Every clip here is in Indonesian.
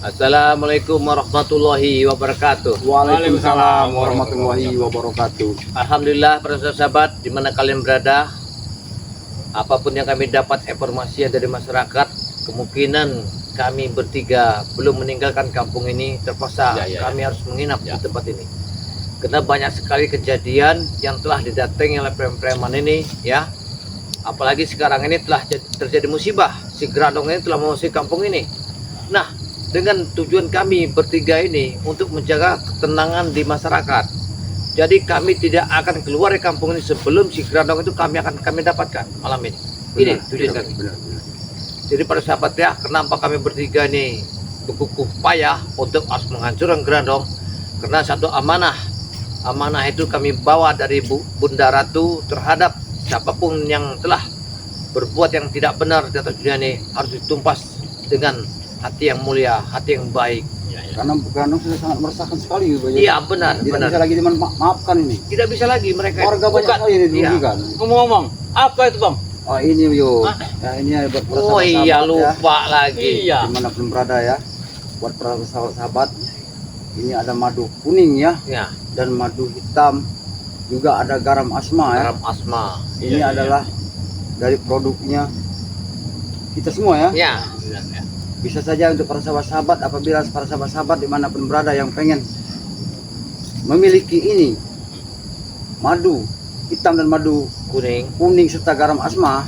Assalamualaikum warahmatullahi wabarakatuh. Waalaikumsalam warahmatullahi wabarakatuh. Alhamdulillah para sahabat, di mana kalian berada, apapun yang kami dapat informasi dari masyarakat, kemungkinan kami bertiga belum meninggalkan kampung ini, terpaksa kami harus menginap di tempat ini. Karena banyak sekali kejadian yang telah didatangi oleh preman-preman ini, ya. Apalagi sekarang ini telah terjadi musibah, si Grandong ini telah mengusir kampung ini. Nah, dengan tujuan kami bertiga ini untuk menjaga ketenangan di masyarakat. Jadi kami tidak akan keluar dari kampung ini sebelum si Grandong itu kami dapatkan malam ini. Ini tujuan kami. Jadi para sahabat ya, kenapa kami bertiga ini berkukuh payah untuk harus menghancurkan Grandong? Karena satu amanah itu kami bawa dari Bunda Ratu terhadap siapapun yang telah berbuat yang tidak benar di atas dunia ini harus ditumpas dengan hati yang mulia, hati yang baik. Karena Grandong sudah sangat meresahkan sekali. Iya benar, tidak benar. bisa lagi dimaafkan ini. Tidak bisa lagi mereka. Warga banyak sekali ini dirugikan. Ngomong-ngomong, apa itu bang? Oh ini yo, ya ini buat para Oh iya sahabat, lupa lagi. Iya. Dimanapun berada ya, buat para sahabat, ini ada madu kuning ya, Ya, dan madu hitam, juga ada garam asma ya. garam asma. Ini adalah dari produknya kita semua ya. Ya, Bisa saja untuk para sahabat-sahabat, apabila para sahabat-sahabat dimanapun berada yang pengen memiliki ini madu hitam dan madu kuning serta garam asma,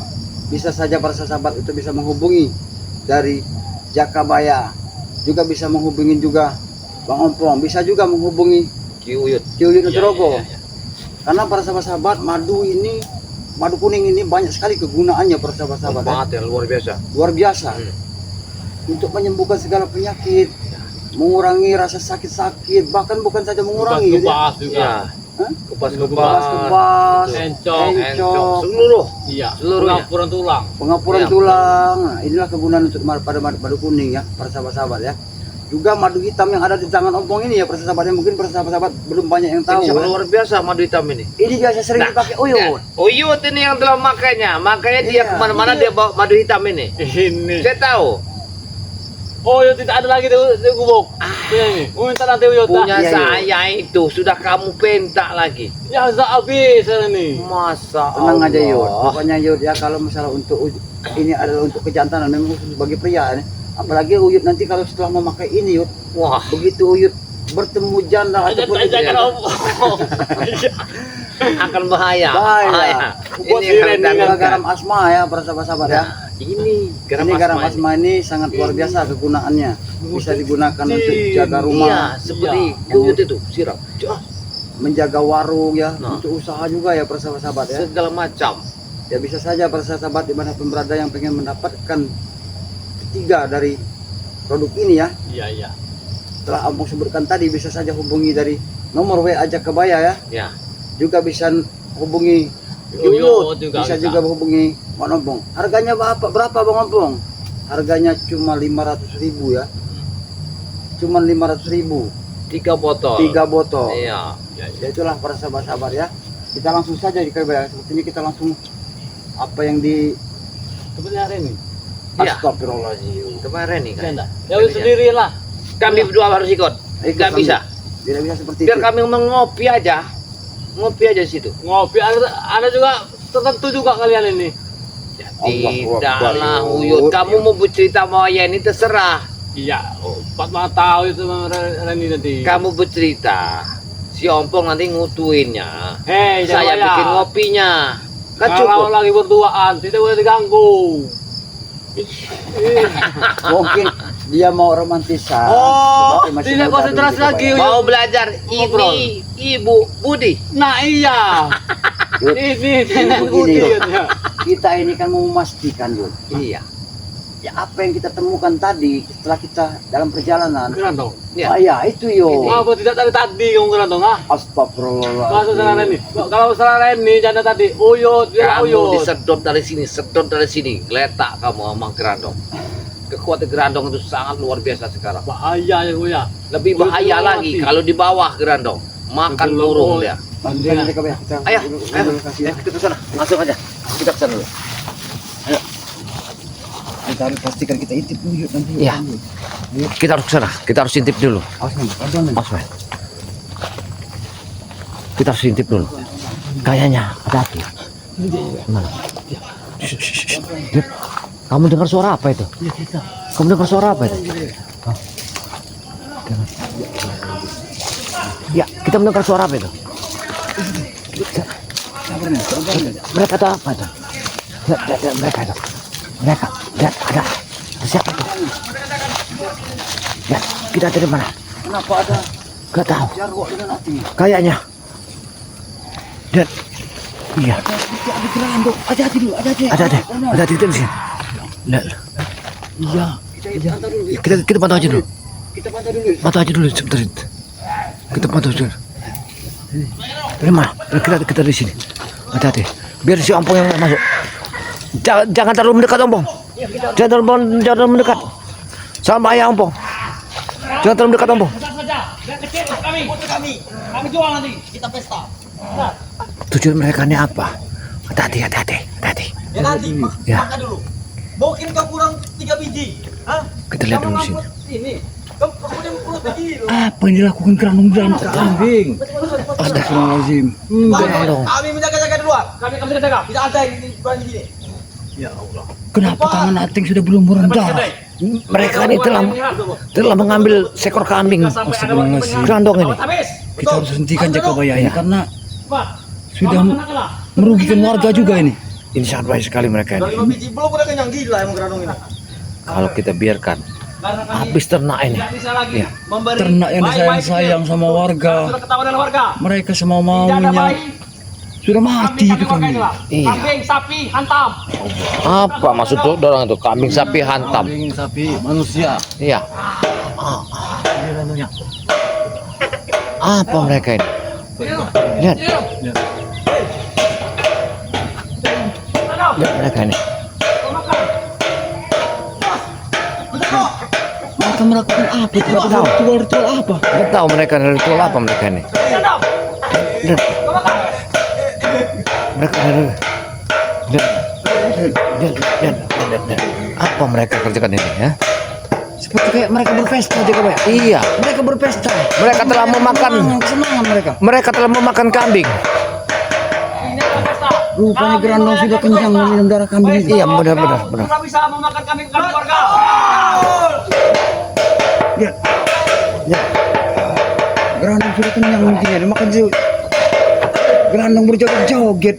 bisa saja para sahabat itu bisa menghubungi dari Jakabaya, juga bisa menghubungi juga Bang Ompong, bisa juga menghubungi Ki Uyut. Nugroho. Karena para sahabat-sahabat madu kuning ini banyak sekali kegunaannya para sahabat-sahabat ya. Banget ya, luar biasa. Luar biasa. Untuk menyembuhkan segala penyakit, mengurangi rasa sakit-sakit, bahkan bukan saja mengurangi Kupas juga. Ya. Hah? Kupas-kupas, Encok. seluruh. Iya. Seluruhnya. Pengapuran tulang. Pengapuran Ya. tulang. Nah, inilah kegunaan untuk pada madu kuning ya, para sahabat-sahabat ya. Juga madu hitam yang ada di tangan Ompong ini ya, para sahabat, yang mungkin para sahabat banyak banyak yang tahu. Ini sangat Ya. luar biasa madu hitam ini. Ini biasa sering dipakai Uyut. Uyut ini yang telah makanya dia Iya, kemana-mana dia bawa madu hitam ini. Ini. Saya tahu. Oh, ya tidak ada lagi di gubuk. Punya ini. Mau minta nanti Uyut. Punya Iya, saya itu sudah kamu pentak lagi. Ya sudah habis ini. Masa Tenang aja Yud. Allah. Pokoknya Yud ya, kalau misalnya untuk ini adalah untuk kejantanan memang khusus bagi pria ya. Apalagi Uyut nanti kalau setelah memakai ini Yud, Wah, begitu Uyut bertemu janda ataupun akan bahaya. Bahaya. Buat Ini yang siren kalian garam asma ya para sahabat-sahabat ya. ini Ini garam asma ini sangat luar biasa kegunaannya. Bisa digunakan untuk jaga Iya, rumah, seperti Uyut itu sirap. menjaga warung ya, Nah. untuk usaha juga ya para sahabat ya. Segala macam. Ya bisa saja para sahabat dimanapun berada yang pengen mendapatkan ketiga dari produk ini ya. Iya. Setelah Ampung sebutkan tadi, bisa saja hubungi dari nomor WA Jakabaya ya. Ya. Juga bisa hubungi Uyut juga bisa bisa. juga menghubungi Bang Ompong. Harganya berapa Bang Ompong? Harganya cuma 500.000 ya. Cuma 500.000. 3 botol. 3 botol. Iya. Ya itulah para sahabat-sahabat ya. Kita langsung saja di Jakabaya. Sepertinya kita langsung apa yang di Seperti hari ini. Iya. Astagfirullahaladzim. Kemarin nih kan. Ya, ya Uyut sendirilah. Kami berdua harus ikut. Enggak kami. bisa. Tidak bisa seperti Biar itu. kami ngopi aja. Ngopi aja di situ. Ngopi ada juga tertentu juga kalian ini. Allahu Tidak Akbar. lah Uyut. Kamu mau bercerita sama ayah ini terserah. Iya, 4 tahu itu Reni nanti. Kamu bercerita. Si Ompong nanti ngutuinnya. Hei, Saya Jakabaya. bikin ngopinya. Kan Kalau cukup. lagi berduaan, tidak boleh diganggu. Mungkin dia mau romantisan. Oh, Seperti masih tidak muda konsentrasi dulu lagi. Jakabaya. Mau belajar Ngobrol. ini Ibu Budi. Nah iya. Yud, Ini dengan begini, Budi. Yud. Ya. kita ini kan mau memastikan Yud. Iya. Ya apa yang kita temukan tadi setelah kita dalam perjalanan. Gerantong. Ya. Ah, ya itu Yud. Apa tidak dari tadi kamu gerantong ah? Kalau salah Reni, Astagfirullahaladzim. kalau salah Reni janda tadi, Uyut, dia Kamu Uyut. disedot dari sini, geletak kamu sama Gerandong. Kekuatan Gerandong itu sangat luar biasa sekarang. Bahaya ya gue ya. Lebih Uyut bahaya juga lagi mati. kalau di bawah Gerandong. Makan Sebelum burung Uyut. dia. Langsung saja Jakabaya. Kita Ayo, dulu kasih ya. kita ke sana. Langsung aja. Kita ke sana dulu. Ayo. kita harus pastikan kita intip dulu yuk nanti. Iya. Kita harus ke sana. Kita harus intip dulu. Awas nih, pelan-pelan. Awas, men. Kita harus intip dulu. Kayaknya hati-hati. Mana? Shh, shh, shh, shh. Lihat. Kamu dengar suara apa itu? Kamu dengar suara apa itu? Hah? Ya, kita mendengar suara apa itu? Mereka itu apa itu? Lihat, mereka itu. Mereka, lihat ada. Siapa itu? Lihat, kita dari mana? Kenapa ada Gak tahu. jarwo dengan api? Kayaknya. Dan iya. Ada gerandong. Hati-hati dulu, hati-hati. Ada di sini. Lihat. Iya. Kita pantau dulu. Kita pantau aja dulu. Kita pantau dulu. Pantau aja dulu sebentar. Kita pantau dulu. Dari mana? Kita di sini. Hati-hati. Biar si Ompong yang masuk. Jangan terlalu mendekat, Ompong. Jangan terlalu mendekat. Sama ayah Ompong. Jangan terlalu mendekat, Ompong. Saja. Yang kecil kami. Kami jual nanti. Kita pesta. Tujuan mereka ini apa? Hati-hati. Ya nanti. Ya. Makan dulu. Mungkin kau kurang 3 biji. Hah? Kita lihat dulu sini. Ini. Kau punya 10 biji. Apa yang dilakukan gerandong kambing? Astagfirullahaladzim. Gerandong. Kami menjaga-jaga duluan. Kami jaga. Tidak ada yang di bulan ini. Ya Allah. Kenapa tangan Ating sudah belum merendah? Mereka ini telah mengambil seekor kambing. Gerandong ini. Kita harus hentikan Jakabaya ini Ya. karena sudah merugikan warga juga ini. Ini sangat baik sekali mereka ini. 5 biji belum udah kenyang gila yang gerandong ini. Kalau kita biarkan Karena kami habis ternak ini. tidak bisa lagi Ya. memberi Ternak yang baik-baik disayang-sayang sama warga. Sudah ketahuan dengan warga. Mereka semua Tidak ada maunya baik. sudah mati itu Kambing kambing. Iya. Kambing, sapi, hantam. Apa maksud tuh dorong itu? Kambing sapi hantam. Kambing, sapi, manusia. Iya. Apa mereka ini? Lihat. Lihat mereka ini. Mereka melakukan apa? Tidak tahu. Ritual apa? Tidak tahu mereka ritual apa mereka ini. Lihat. Mereka lihat. Apa mereka kerjakan ini ya? Seperti kayak mereka berpesta juga, Pak. Iya. Mereka berpesta. Mereka telah memakan. Kesenangan mereka. Mereka telah memakan kambing. Rupanya gerandong sudah kenyang minum darah kambing itu. Iya, benar. Tidak bisa memakan kambing warga. Lihat, Ya. gerandong sudah kenyang mungkin ya. Makan jauh. Gerandong berjoget-joget.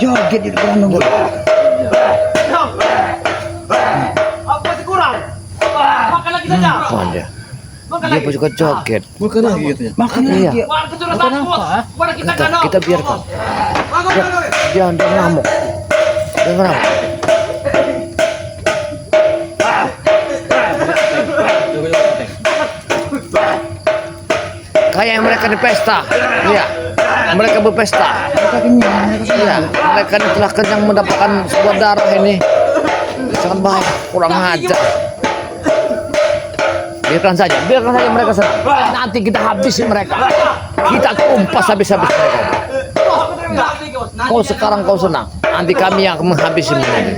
Joget di gerandong. Apa masih kurang? Makan lagi saja. Apa dia? Makan Dia lagi. juga joget. Bukan lagi gitu ya. Makan Iya. lagi. Warga sudah takut. Kepada kita Kita biarkan. Jangan ngamuk. Jangan ngamuk. Kayak mereka di pesta. Iya. Mereka berpesta. Mereka kenyang. Mereka Iya. Mereka ini telah kenyang mendapatkan sebuah darah ini. Sangat baik. Kurang ajar. Biarkan saja mereka senang. Nanti kita habisi mereka. Kita kumpas habis-habis mereka. Kau sekarang kau senang. Nanti kami yang akan menghabisi mereka.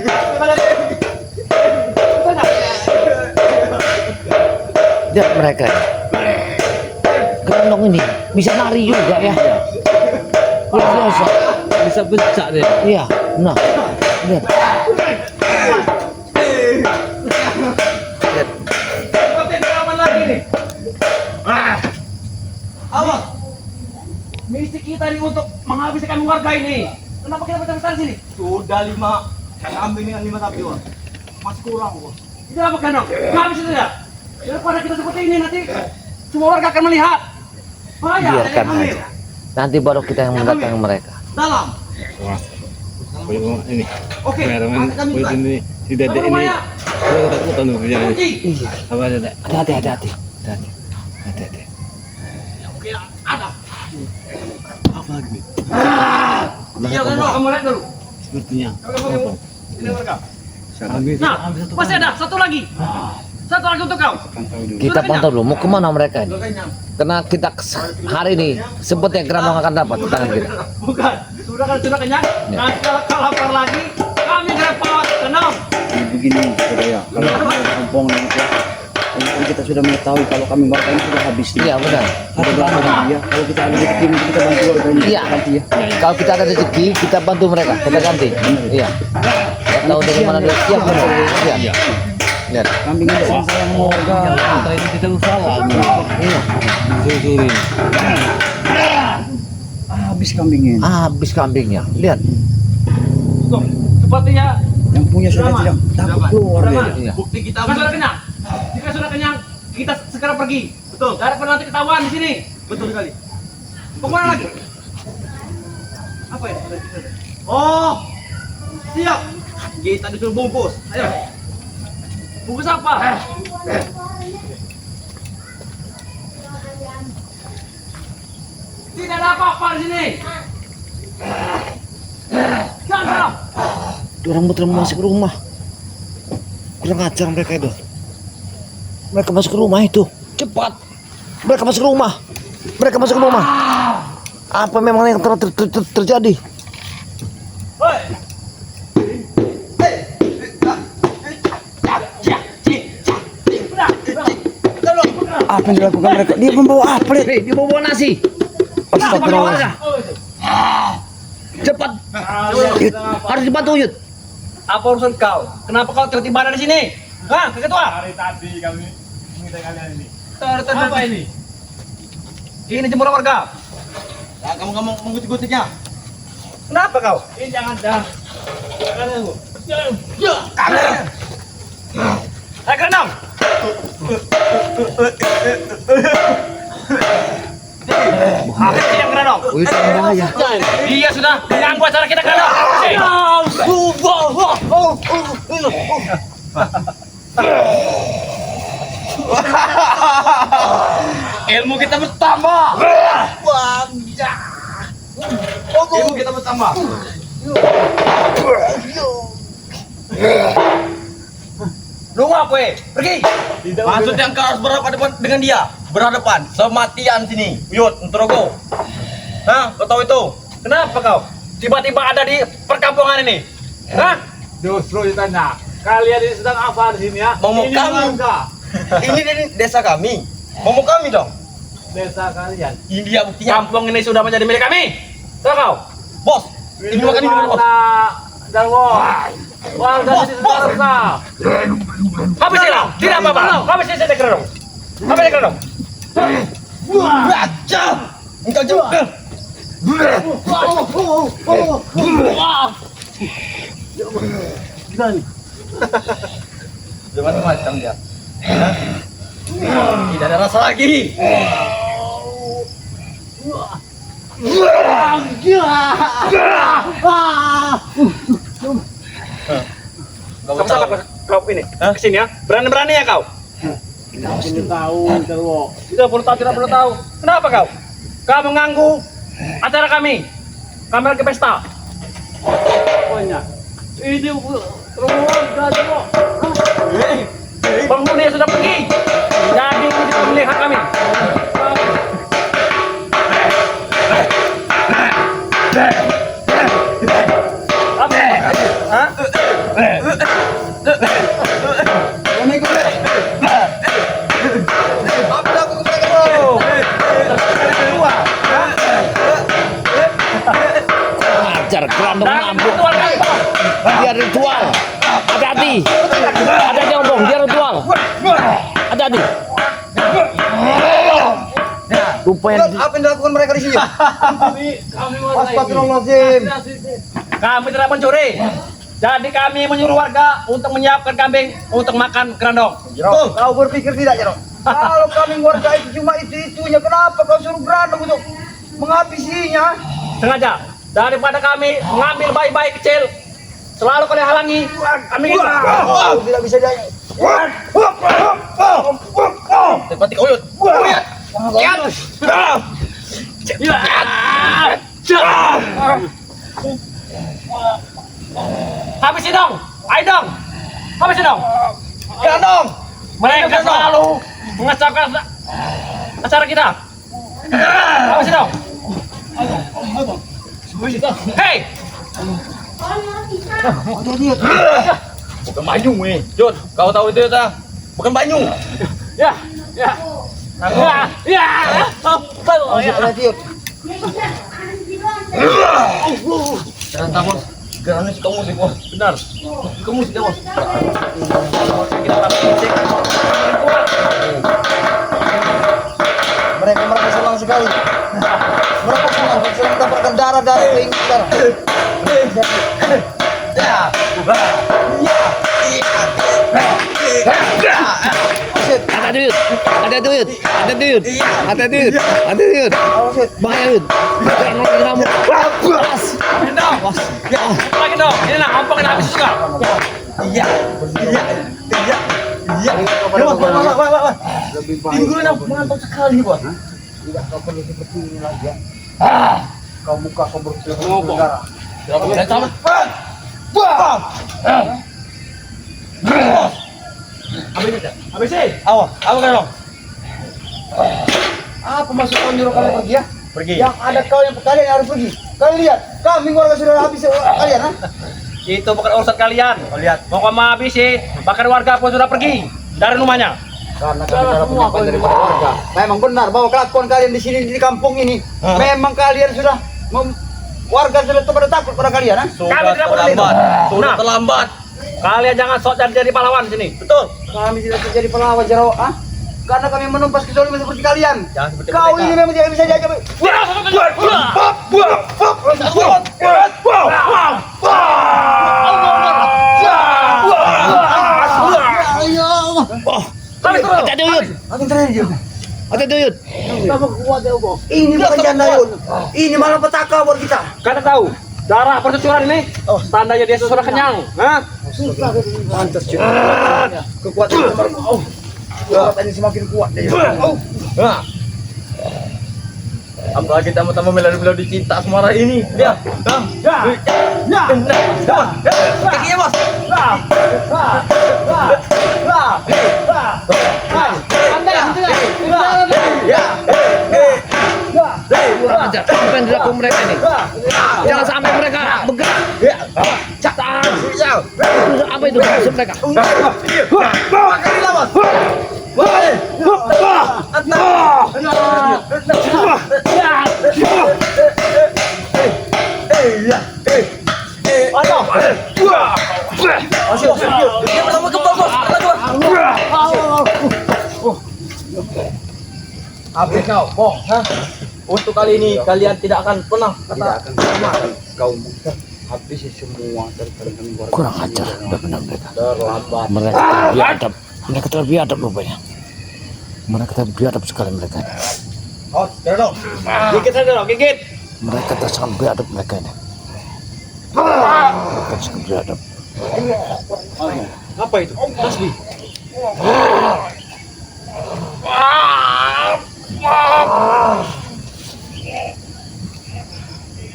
Lihat mereka ini. Gerandong ini bisa nari juga ya. Luar biasa. Bisa becak deh. Iya. Nah. Lihat. Lihat. Awas. Misi kita ini untuk menghabiskan warga ini. Kenapa kita bertahan sini? Sudah 5 kambing dengan 5 sapi, Bos. Masih kurang, Bos. Itu apa kan, dong? Habis itu ya. Daripada kita seperti ini nanti semua warga akan melihat. Bahaya. ada Biarkan yang hamil. saja. Nanti baru kita yang mendatangi mereka. Dalam. Ini Oke. kameramen kami Wahid bukan. ini tidak ada ini Rumahnya. saya ketakutan tuh kerjanya Kunci. Iya. apa ada Hati-hati. Oke, ada. apa lagi Iya, kan, dong, kamu lihat dulu. sepertinya Kamu ini warga. habis Nah, masih ada satu lagi. Satu lagi untuk kau. Kita pantau dulu. Mau kemana mereka ini? Sudah kenyang. Karena kita hari ini sepertinya gerandong akan dapat di tangan kita. Bukan. sudah kenyang, nanti kalau lapar lagi, kami dapat tenang. Begini saudara, kalau kampung nanti kan kita sudah mengetahui kalau kami warga ini sudah habis. Iya benar. Sudah berapa dia? Kalau kita ada rezeki kita bantu warga ini. Iya. Nanti ya. Kalau kita ada rezeki, kita bantu mereka, kita ganti. Iya. Kita tahu dari mana dia. Iya benar. Iya. Lihat. Kambing ada yang sayang sama warga. Kita ini kita usaha. Iya. Susurin. Habis kambingnya. Habis kambingnya. Lihat. Tuh, sepertinya Yang punya sudah tidak takut keluar dia. Iya. bukti kita sudah kenyang. Jika sudah kenyang, kita sekarang pergi. Betul. Daripada nanti ketahuan di sini. Betul sekali. Kemana lagi? Apa ya? Oh, siap. Kita disuruh bungkus. Ayo. Bungkus apa? Tidak ada apa-apa di sini. Jangan. Orang muter masuk ke rumah. Kurang ajar mereka itu. Mereka masuk ke rumah itu. Cepat. Mereka masuk ke rumah. Mereka masuk ke rumah. Apa memang yang terjadi? Hei. Apa yang dilakukan mereka? Dia membawa apa? Dia bawa nasi. Astagfirullah. Cepat. Yud, harus dibantu Yud. Apa urusan kau? Kenapa kau tiba-tiba ada di sini? Hah, ketua? Hari tadi kami mengintai kalian ini. Apa ini? Ini jemuran warga. Nah, kamu menggutik-gutiknya. Kenapa kau? Ini jangan dah. Kalian bu. Ayo kerendam. Apa sih yang kerendam? Yud, bahaya. Dia sudah mengganggu acara kita kerendam. Ilmu kita bertambah. Ilmu kita bertambah. Lu apa? Pergi. Maksudnya engkau harus berhadapan dengan dia. Berhadapan, sematian sini. Yud, Ntrogo. Hah, kau tahu itu? Kenapa kau? Tiba-tiba ada di perkampungan ini. Hah? Justru ditanya. Kalian ini sedang apa di sini ya? Momok Ini kami. warga Ini desa kami. Mau kami dong. desa kalian. Ini dia buktinya. Kampung ini sudah menjadi milik kami. Tahu kau? Bos, ini makan ini dulu, bos. Darwo. Warga Bos, sini bos. warga. Habis ini, tidak apa-apa. Habis ini saya kerendam. Habis ini kerendam. Baca. Engkau juga. Jangan macam dia. Tidak ada rasa lagi. Kamu siapa kau ini? Kesini ya? Berani-berani ya kau? Ini tahu Darwo. Tidak perlu tahu, tidak perlu tahu. Kenapa kau? Kau mengganggu acara kami. Kami lagi pesta. Pokoknya ini warga Darwo. Penghuni sudah pergi. Jadi ini tidak melihat kami. Apa? Hah? Ajar kerandong ngambuk. Dia ritual. Hati-hati. Hati-hati ngomong, dia ritual. Hati-hati. Rupanya Apa yang dilakukan mereka di sini? Kami warga ini. Astagfirullahaladzim. Kami tidak mencuri. Jadi kami menyuruh warga untuk menyiapkan kambing untuk makan kerandong. Kau berpikir tidak, Jero? Kalau kambing warga itu cuma itu-itunya, kenapa kau suruh berandang untuk menghabisinya? Sengaja. Daripada kami mengambil bayi-bayi kecil, selalu kalian halangi kambing itu. Tidak bisa dia. Seperti uyut. Uyut. Habisin dong. Ayo dong. Habisin dong. Kerandong. Mereka selalu mengacaukan acara kita. Habisin dong. Hei! Bukan banyu nih. Jod, kau tahu itu ya? Bukan banyu. Ya, ya. Ya, ya. Ada dia. Ternyata bos, gerannya suka musik bos. Benar. Suka musik ya bos. Kita dapat musik. Mereka senang sekali. Mereka senang mendapatkan darah dari keinginan darah. Ya. Ada duit, ada duit, ada duit, ada duit, ada duit. Bahaya duit. Jangan nolongin kamu. Awas. Ya, lagi dong. Ini nak ampang habis juga. Iya. Iya. Iya. Iya. Lebih Ini baik. gue mantap sekali bos. Tidak kau perlu seperti ini lagi ya. Ah. Kau buka kau berdarah. Tidak boleh sama. Habis sih. Awas, apa kan dong? Apa maksud kau nyuruh kalian pergi ya? Pergi. Yang ada kau yang kalian yang harus pergi. Kalian lihat, kami warga sudah habis kalian ha? Itu bukan urusan kalian. Kau lihat, mau kamu habis sih, bahkan warga pun sudah pergi dari rumahnya. Karena kami dapat penyampaian daripada warga. Memang benar bahwa kelakuan kalian di sini di kampung ini, memang kalian sudah warga sudah pada takut pada kalian ha? Kami tidak boleh terlambat. Sudah terlambat. Kalian jangan sok jadi pahlawan di sini. Betul. Kami tidak terjadi pahlawan jero ah? Karena kami menumpas kezaliman seperti kalian. Jangan seperti Kau mereka. ini memang tidak bisa diajak. Ada duit, Makin terjadi. ada duit. Ini bukan janda yun. Ini malah petaka buat kita. Karena tahu darah percucuran ini, tandanya dia sudah kenyang. Hah? Pantas juga. Kekuatan kekuatan ini semakin kuat. Nah. Apalagi tamu-tamu melodi cinta asmara ini. Lihat. Kakinya bos. Ajar, apa yang dilakukan mereka ini? Jangan sampai mereka bergerak. Tahan. Apa itu maksud mereka? Habis kau, boh, ha? Untuk kali ini kalian tidak akan pernah Tidak akan sama kau habis semua daripada keluarga. Kurang ajar, benar mereka. terlambat. Mereka terbiadab. Mereka terbiadab rupanya. Mereka terbiadab sekali mereka. Oh, dong. Gigit saja dong, gigit. Mereka sangat biadab mereka ini. Mereka sangat biadab. Apa itu? Tasbih.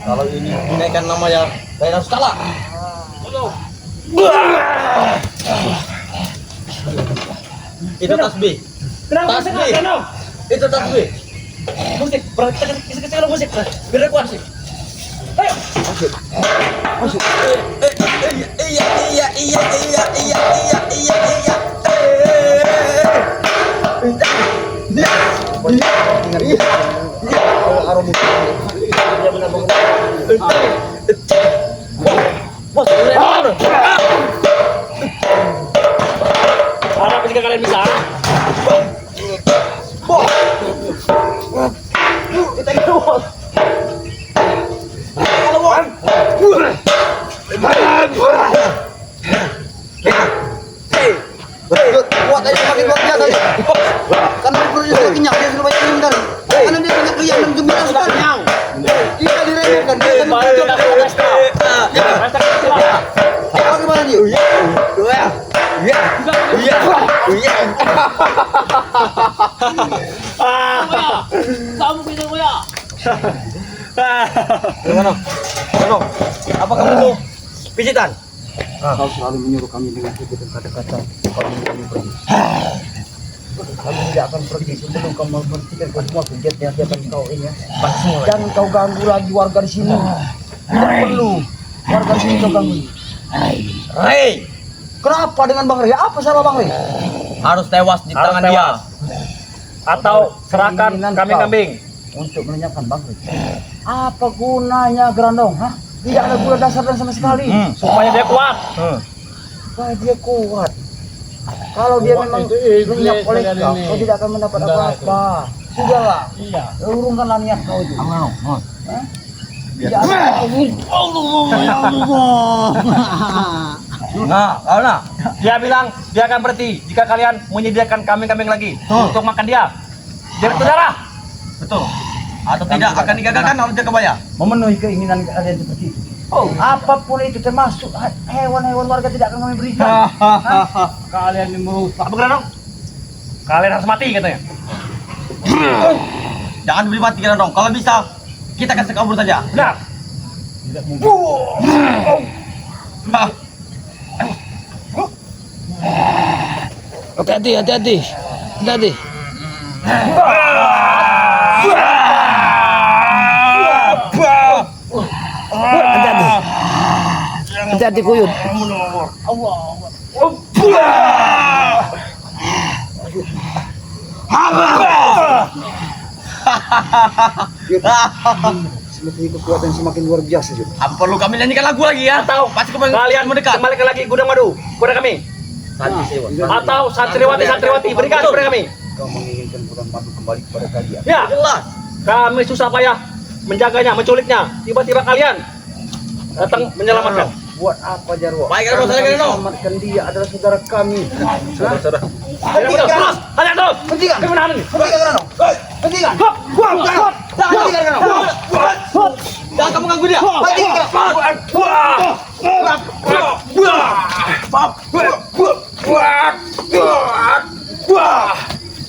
Kalau ini dinaikkan namanya Dairan Skala. Itu tasbih. Tasbih. Itu tasbih. Musik, perhatikan kisah-kisah musik. Biar kuat sih. Ayo. Bos, harap jika kalian bisa. Kita bos. Kuat aja semakin kuat dia tadi. Karena perutnya sudah kenyang, dia sudah banyak minum tadi. Karena dia banyak riang dan gembira sekali. Kita diremehkan, dia akan mencoba pesta. Bagaimana dia? Kamu bisa goyah. Gimana? Apa kamu mau pijitan? Kau selalu menyuruh kami dengan sebutan kata-kata. Kau menyuruh kami pergi. Kami tidak akan pergi sebelum kau menghentikan semua kegiatan kau ini ya. Jangan kau ganggu lagi warga di sini. Tidak perlu warga sini kau ganggu. Rey, Kenapa dengan Bang Rey? Apa salah Bang Rey? harus tewas di Harus tangan dia. tewas. Atau serahkan Keinginan kambing-kambing. Untuk melenyapkan Bang Rey. Apa gunanya Grandong? Hah? Tidak ada guna dasar dan sama sekali. Supaya dia kuat. Supaya dia kuat. Kalau dia memang lenyap oleh kau tidak akan mendapat apa-apa. Sudahlah. Urungkanlah niat kau itu. Hah? Tidak ada. Nah, kau nah. Dia bilang dia akan berhenti jika kalian menyediakan kambing-kambing lagi untuk makan dia. Dia berdarah. Betul. Atau tidak akan digagalkan oleh Jakabaya. Memenuhi keinginan kalian seperti itu. Apapun itu termasuk hewan-hewan warga tidak akan kami berikan. Kalian ini merusak. Apa Grandong? Kalian harus mati katanya. Jangan beri mati kan dong. Kalau bisa, kita kasih kabur saja. Benar. Hati-hati, hati-hati. Hati-hati. Hati-hati. Hati-hati kuyut. Semakin kekuatan semakin luar biasa juga. Apa perlu kami nyanyikan lagu lagi ya? Atau Pasti kembali kalian mendekat. kembalikan lagi gudang madu kepada kami. Atau santriwati berikan kepada kami. Kau menginginkan gudang madu kembali kepada kalian. Ya, Jelas. kami susah payah menjaganya, menculiknya. Tiba-tiba kalian datang menyelamatkan. Buat apa Jarwo? Baik, Jarwo, saya kira, dong. selamatkan dia adalah saudara kami. Tidak betul. Terus, hanya terus. Hentikan. Kebenaran ini. Hentikan Grandong. Hentikan. Hentikan Grandong. Jangan kamu ganggu dia.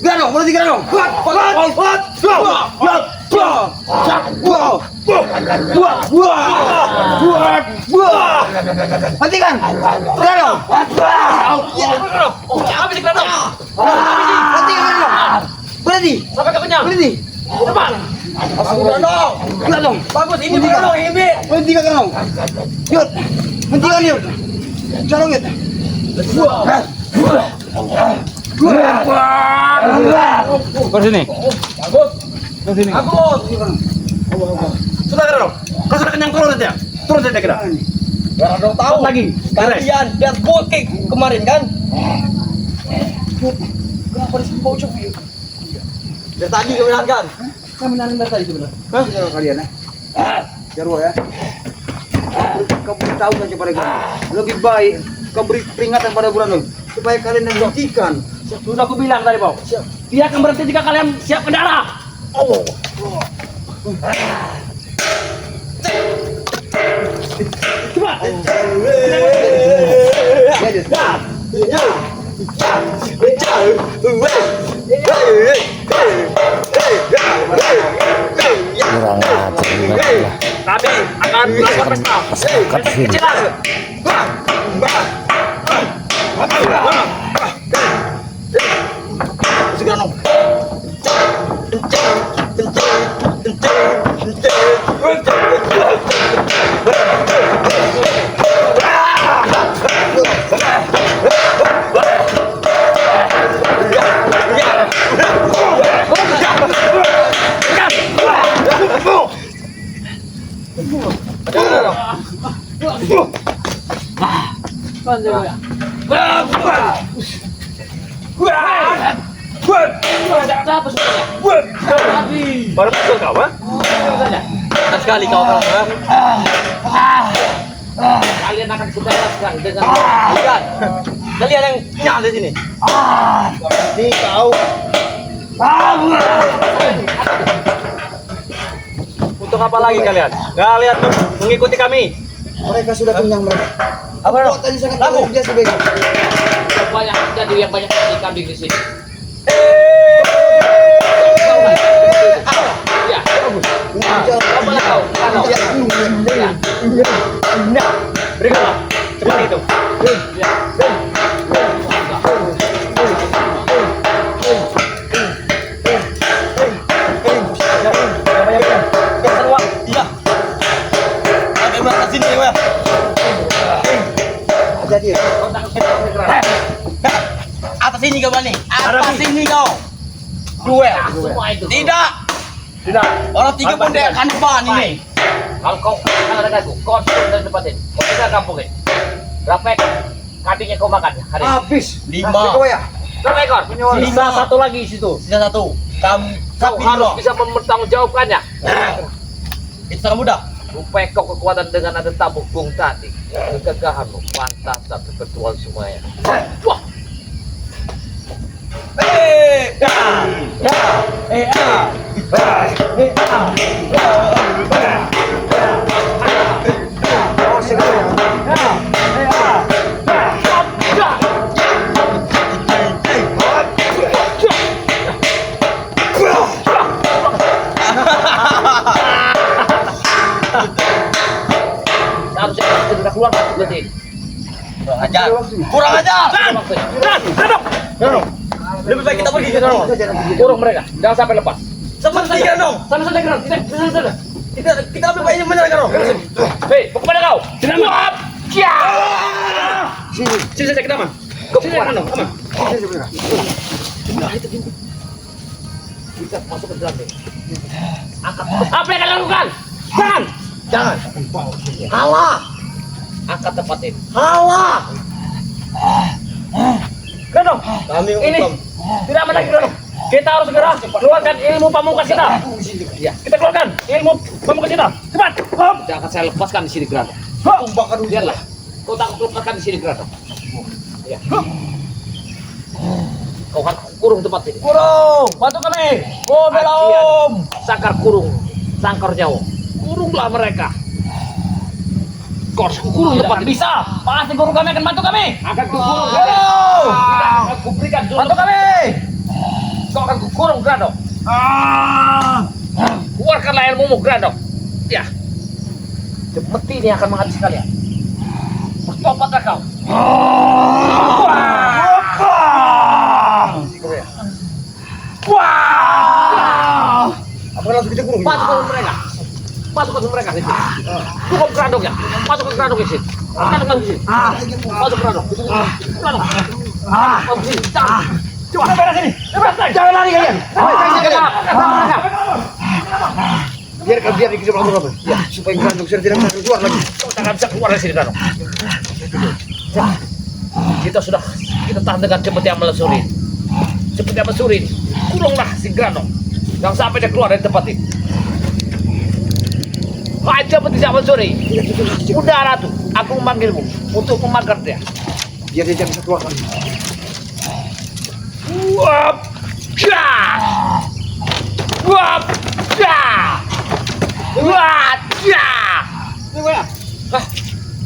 Grandong, berhenti Grandong. Hentikan. Grandong. Habis Grandong. Hentikan Grandong. Berhenti. Sampai ke kenyang. Berhenti. Cepat. Grandong. Bagus, ini Grandong, ini. Hentikan Grandong. Yud. Hentikan Yud. Colong Yud. Ke sini. Ke sini. Bagus. Sudah Grandong. Kau sudah kenyang turun saja. Turun saja kira. Grandong tahu. Lagi. Beres. Kalian lihat gol kick kemarin kan? Kenapa disebut bau cok Yud? Dari tadi kami kan? Kami naning dari tadi sebenarnya. Saudara kalian ya. Jarwo ya. Kau beritahu saja pada kami. Lebih baik kau beri peringatan pada Grandong supaya kalian hentikan. Sudah aku bilang tadi, Bang. Dia akan berhenti jika kalian siap ke darah. Coba. Kurang ajar. Kami akan melakukan pesta. Masyarakat sini. Kecilan. Grandong. Baru muncul kau, ha? Cepat sekali kau kawan. Kalian akan kubebaskan dengan Lihat. Kalian yang nyala di sini. Ini kau. untuk apa lagi kalian? Kalian mengikuti kami. Mereka sudah kenyang mereka. Apa dong? Kekuatannya sangat luar biasa bego. Banyak jadi yang banyak di kambing di sini. Ya, apa kau? Berikanlah seperti itu. jadi. Atas sini kau Bani. Atas sini kau. Duel. Semua itu. Tidak. Tidak. Orang tiga pun dia akan depan ini. Kalau kau ada aku, kau turun dari tempat ini. Kau tinggal kampung ini. Berapa ekor kambingnya kau makan hari ini? Habis. 5. Kau ya. Berapa ekor? Sisa satu lagi situ. Sisa satu. Kamu Kau sapi harus dulu. bisa mempertanggungjawabkannya. Itu sangat mudah. Rupanya kau kekuatan dengan ada tabuk bung tadi. Kegagahanmu pantas satu ketuan semuanya. Wah, harusnya segera keluar berarti. Kurang ajar. Kurang ajar. Lebih baik kita pergi ke sana. Kurung mereka, jangan sampai lepas. Sama saja dong. Sana Geron, sana. Kita lebih baik menyerang dong. Hei, mau kemana kau? Wap! Ya! Sini saja kita aman. Sini aman dong, aman. Kita masuk ke dalam. Apa yang kalian lakukan? Jangan. Halah. Angkat tempat ini. Halah. Geron, Kami ini tidak aman lagi Geron. Kita harus segera keluarkan ilmu pamungkas kita. Ya, kita keluarkan ilmu pamungkas kita. Cepat. Hop. Tidak akan saya lepaskan di sini Geron. Tumbangkan dulu. Biarlah. Kau tak lepaskan di sini Geron. Ya. Kau harus kurung tempat ini. Kurung. Bantu kami. Oh, bela om. Sangkar kurung, sangkar nyawa. Kurunglah mereka. Kau harus kurung tempat ini. Bisa. Pasti guru kami akan bantu kami. Akan kukurung. Ayo. Aku berikan dulu. Bantu kami. Kau akan kukurung Grado. Keluarkanlah ilmumu Grado. Ya. Seperti ini akan menghabisi kalian. Bertopatlah kau. Apa langsung kita kurung? Masukkan mereka. Masukkan mereka di sini. Cukup Grado ya. Masukkan Grado ke sini. Masukkan ke sini. Masuk Grado. Grado. Masuk sini. Coba beres sini. Jangan lari kalian. Biar kita melakukan apa? Ya, supaya Grandong tidak bisa keluar lagi. Kau tak bisa keluar dari sini Grado. Kita tahan dengan seperti Amal Suri. Seperti Amal Suri ini. Kurunglah si Grado. Jangan sampai dia keluar dari tempat ini. Hai, seperti si Amal Suri. Udah Ratu, aku memanggilmu untuk memakan dia. Biar dia jangan bisa keluar lagi. Wap! Ja! Wap! Ja! Wap! Ja!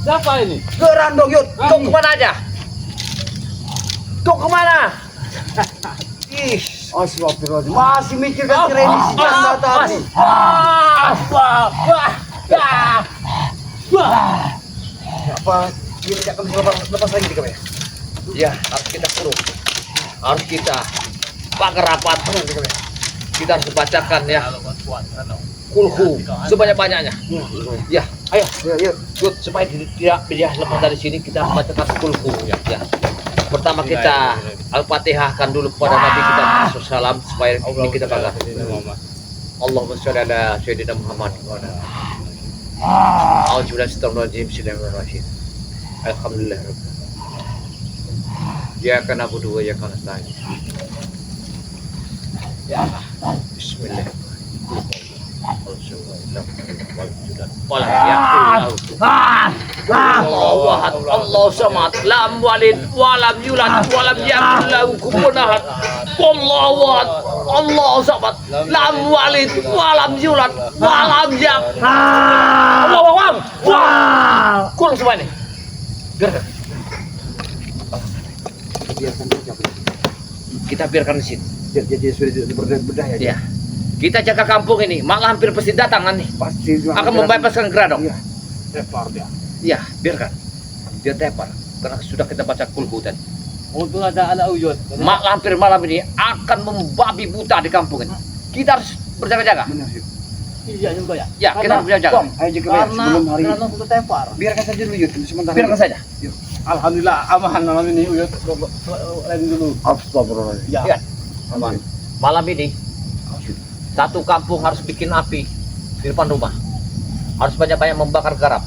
Siapa ini? Gerandong, yuk! Kau kemana aja? Kau kemana? Ih, astagfirullahaladzim. Masih mikirkan keren si janda tadi. Apa dia tidak akan bisa lepas lagi kami? Ya, harus kita kurung. Harus kita bakar rapat. Kita harus bacakan ya. Kulhu sebanyak-banyaknya. Ya, ayo. Yuk. Yuk, supaya tidak dia lepas dari sini kita harus bacakan kulhu ya. Ya. Pertama kita Al-Fatihahkan dulu kepada Nabi kita Salam supaya ini kita bakar. Allahumma sholli ala sayyidina Muhammad wa ala Bismillahirrahmanirrahim. Alhamdulillah. Ya kana budu wa ya kana nasta'in. Ya. Bismillahirrahmanirrahim. Allah samad lam walid walam yulad walam yakul lahu kufuwan ahad. Allahu ahad. Allah samad lam walid walam yulad walam yakul. Allahu akbar. Wah. Kurang semua ini. Biarkan. Biarkan saja. Kita biarkan di sini. Biar dia sudah berdaya. Ya. Kita jaga kampung ini. Malah hampir pasti datang nanti. Pasti Akan membebaskan Grandong. Iya. Tepar dia. Ya, biarkan. Dia tepar. Karena sudah kita baca kulhu tadi. Untuk ada anak ujud. Mak lampir malam ini akan membabi buta di kampung ini. Kita harus berjaga-jaga. Benar sih. Iya juga ya. Ya, kita harus berjaga-jaga. Ayo jaga sebelum hari ini. Karena sudah tepar. Biarkan saja dulu Yud, sementara. Biarkan saja. Yuk. Alhamdulillah aman malam ini Uyut. Lain dulu. Astagfirullahaladzim. Ya. Iya. Aman. Malam ini satu kampung harus bikin api di depan rumah. Harus banyak-banyak membakar garam.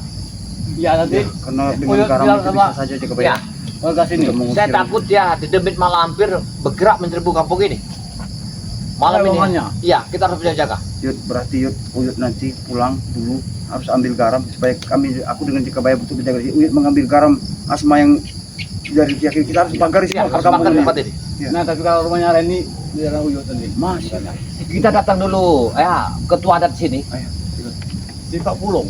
Iya nanti. Karena dengan Uyut garam bilang itu sama bisa saja jika Ya, banyak. warga sini. Untuk mengusir. saya takut ya di demit malah hampir bergerak menyerbu kampung ini. Malam Ada ini. ruangannya? Iya, kita harus jaga. Yud, berarti Yud, Uyut nanti pulang dulu harus ambil garam supaya aku dengan jika bayar butuh menjaga. Uyut mengambil garam asma yang dari pihak kita harus bangkari Ya, semua harus bakar tempat ini. Nah, tapi kalau rumahnya Reni di daerah Uyut nanti. Masih. Kita datang dulu, ya, ketua adat sini. Di Pak Pulung.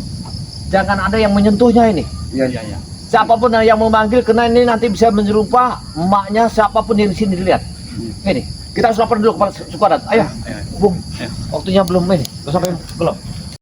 Jangan ada yang menyentuhnya ini. Iya, Iya, iya. Siapapun yang memanggil, karena ini nanti bisa menyerupa emaknya siapapun yang di sini dilihat. Ini, kita harus lapor dulu kepada suku adat. Ayo, Bung. Waktunya belum ini. Sampai belum.